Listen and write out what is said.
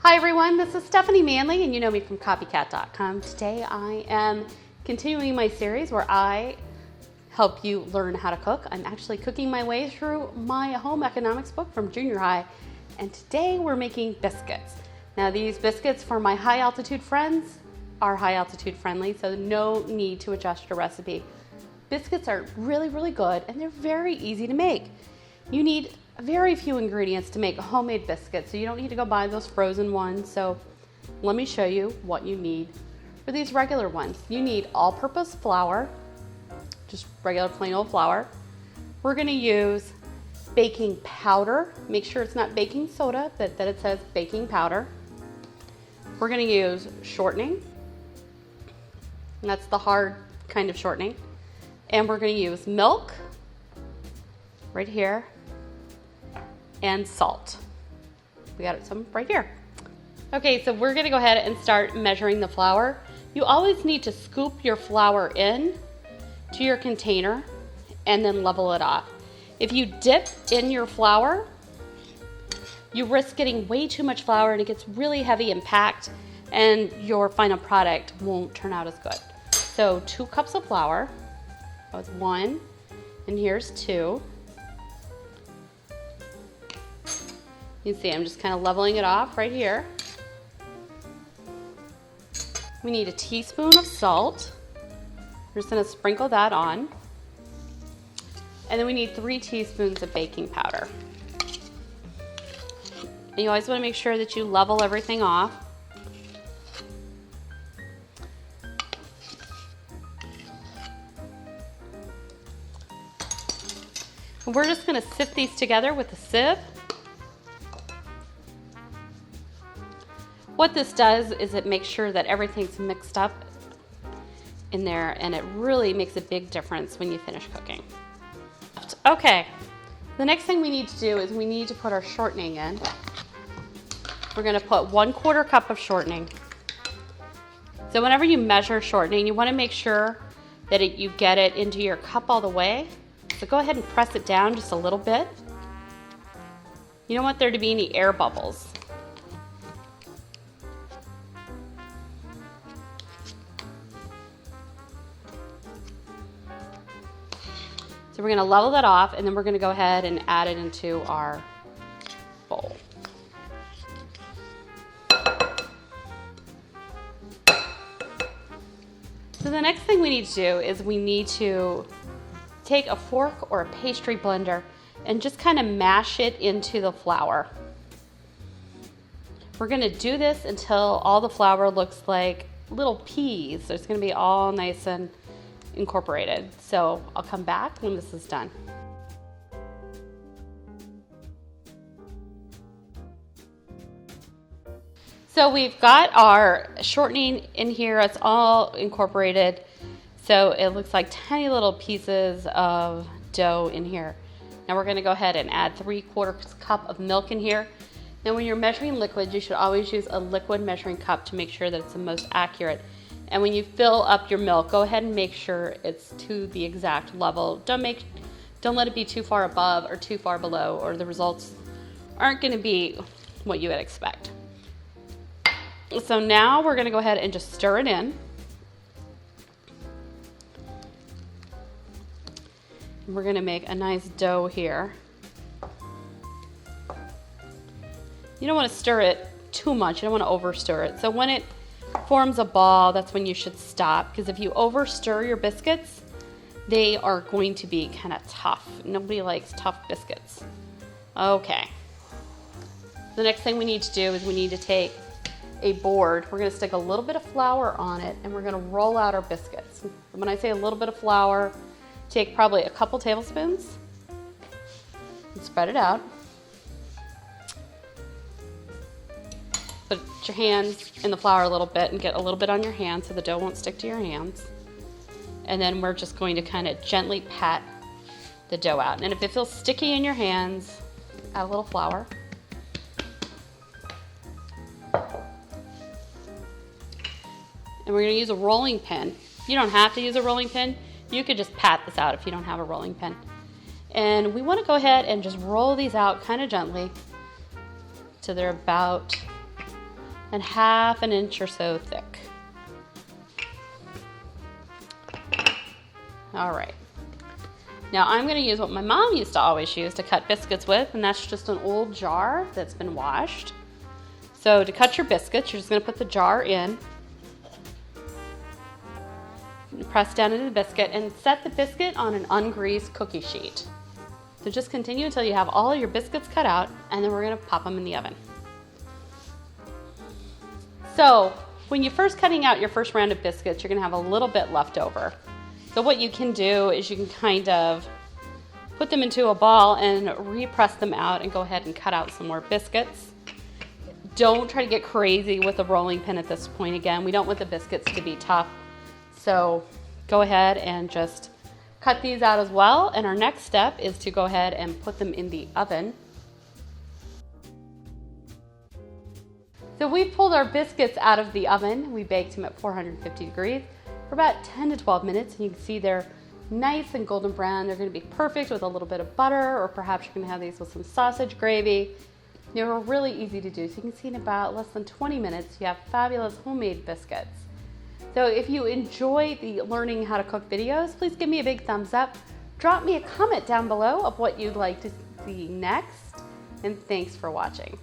Hi everyone, this is Stephanie Manley and you know me from copycat.com. Today I am continuing my series where I help you learn how to cook. I'm actually cooking my way through my home economics book from junior high, and today we're making biscuits. Now these biscuits for my high altitude friends are high altitude friendly, so no need to adjust your recipe. Biscuits are really good and they're very easy to make. You need very few ingredients to make homemade biscuits, so you don't need to go buy those frozen ones. So let me show you what you need for these regular ones. You need all-purpose flour, just regular plain old flour. We're going to use baking powder. Make sure it's not baking soda, but that it says baking powder. We're going to use shortening, and that's the hard kind of shortening. And we're going to use milk right here, and salt. We got some right here. Okay, so we're gonna go ahead and start measuring the flour. You always need to scoop your flour in to your container and then level it off. If you dip in your flour, you risk getting way too much flour and it gets really heavy and packed and your final product won't turn out as good. So 2 cups of flour, that's 1, and here's 2. You can see I'm just kind of leveling it off right here. We need a teaspoon of salt. We're just going to sprinkle that on. And then we need 3 teaspoons of baking powder. And you always want to make sure that you level everything off. And we're just going to sift these together with a sieve. What this does is it makes sure that everything's mixed up in there, and it really makes a big difference when you finish cooking. Okay, the next thing we need to do is we need to put our shortening in. We're gonna put 1/4 cup of shortening. So whenever you measure shortening, you wanna make sure that you get it into your cup all the way. So go ahead and press it down just a little bit. You don't want there to be any air bubbles. So we're going to level that off, and then we're going to go ahead and add it into our bowl. So the next thing we need to do is we need to take a fork or a pastry blender and just kind of mash it into the flour. We're going to do this until all the flour looks like little peas. So it's going to be all nice and incorporated. So I'll come back when this is done. So we've got our shortening in here. It's all incorporated. So it looks like tiny little pieces of dough in here. Now we're going to go ahead and add 3/4 cup of milk in here. Now when you're measuring liquids, you should always use a liquid measuring cup to make sure that it's the most accurate. And when you fill up your milk, go ahead and make sure it's to the exact level. Don't let it be too far above or too far below, or the results aren't going to be what you would expect. So now we're going to go ahead and just stir it in. And we're going to make a nice dough here. You don't want to stir it too much. You don't want to over stir it. So when it forms a ball, that's when you should stop, because if you over stir your biscuits, they are going to be kind of tough. Nobody likes tough biscuits. Okay. The next thing we need to do is we need to take a board. We're going to stick a little bit of flour on it, and we're going to roll out our biscuits. When I say a little bit of flour, take probably a couple tablespoons and spread it out. Put your hands in the flour a little bit and get a little bit on your hands so the dough won't stick to your hands. And then we're just going to kind of gently pat the dough out. And if it feels sticky in your hands, add a little flour. And we're going to use a rolling pin. You don't have to use a rolling pin. You could just pat this out if you don't have a rolling pin. And we want to go ahead and just roll these out kind of gently till they're about and 1/2 inch or so thick. All right. Now I'm going to use what my mom used to always use to cut biscuits with, and that's just an old jar that's been washed. So to cut your biscuits, you're just going to put the jar in, press down into the biscuit, and set the biscuit on an ungreased cookie sheet. So just continue until you have all of your biscuits cut out, and then we're going to pop them in the oven. So when you're first cutting out your first round of biscuits, you're going to have a little bit left over. So what you can do is you can kind of put them into a ball and repress them out and go ahead and cut out some more biscuits. Don't try to get crazy with the rolling pin at this point. Again, we don't want the biscuits to be tough. So go ahead and just cut these out as well. And our next step is to go ahead and put them in the oven. So we've pulled our biscuits out of the oven. We baked them at 450 degrees for about 10 to 12 minutes. And you can see they're nice and golden brown. They're going to be perfect with a little bit of butter, or perhaps you're going to have these with some sausage gravy. They're really easy to do. So you can see in about less than 20 minutes, you have fabulous homemade biscuits. So if you enjoy the learning how to cook videos, please give me a big thumbs up. Drop me a comment down below of what you'd like to see next. And thanks for watching.